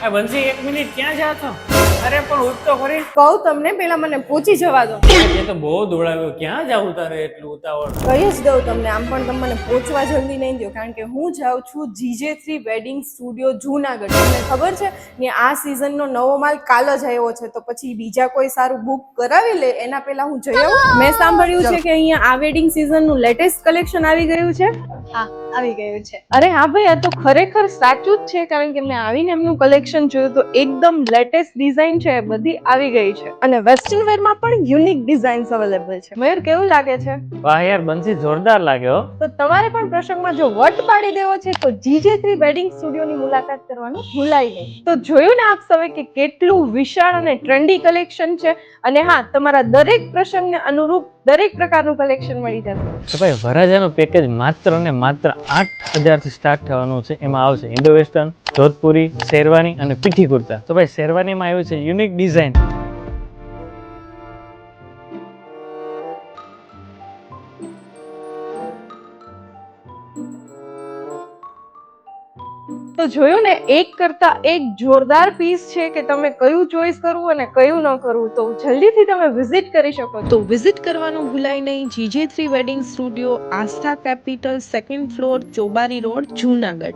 બંસી 1 minute ક્યાં જા છો? અરે પણ ઉઠ તો ખરી. કહું તમને પેલા મને પૂછી જવા દો. એ તો બહુ દોડાવ્યો, ક્યાં જાવું તારે એટલું ઉતાવળ? કહી જ દઉં તમને, આમ પણ તમે મને પહોંચવા જલ્દી નહીં દો, કારણ કે હું જાઉં છું GJ3 વેડિંગ સ્ટુડિયો જૂનાગઢ. તમને ખબર છે ને આ સિઝનનો નવો માલ કાલ જ આવ્યો છે, તો પછી બીજા કોઈ સારું બુક કરાવી લે એના પહેલા હું જઈ આવું. મેં સાંભળ્યું છે કે અહીંયા આ વેડિંગ સિઝનનું લેટેસ્ટ કલેક્શન આવી ગયું છે. હા, આવી ગયું છે. અરે હા ભાઈ, આ તો ખરેખર સાચું જ છે, કારણ કે મેં આવીને એમનું કલેક્શન જોયું તો એકદમ લેટેસ્ટ ડિઝાઇન છે, બધી આવી ગઈ છે, અને વેસ્ટર્ન વેરમાં પણ યુનિક ડિઝાઇન્સ અવેલેબલ છે. મયુર, કેવું લાગે છે? વાહ યાર બંસી, જોરદાર લાગ્યો. તો તમારે પણ પ્રસંગમાં જો વટ પાડી દેવો છે તો GJ3 વેડિંગ સ્ટુડિયોની મુલાકાત કરવાનું ભૂલાય નહીં. તો જોયું ને આપ સૌએ કે કેટલું વિશાળ અને ટ્રેન્ડી કલેક્શન છે, અને હા, તમારા દરેક પ્રસંગને અનુરૂપ દરેક પ્રકારનું કલેક્શન મળી જશે. તો ભાઈ વરાજાનું પેકેજ માત્ર ને માત્ર 8,000 થી સ્ટાર્ટ થવાનું છે. એમાં આવશે ઇન્ડો વેસ્ટર્ન, જોધપુરી, શેરવાની અને પીઠી કુર્તા. તો ભાઈ શેરવાનીમાં આવ્યું છે યુનિક ડિઝાઇન. તો જોયું ને, એક કરતા એક જોરદાર પીસ છે કે તમે કયું ચોઈસ કરવું અને કયું ન કરવું, તો જલ્દીથી તમે વિઝિટ કરી શકો. તો વિઝિટ કરવાનું ભૂલાય નહીં. GJ3 wedding studio, Aastha capital, 2nd floor, Chobari road, Junagadh.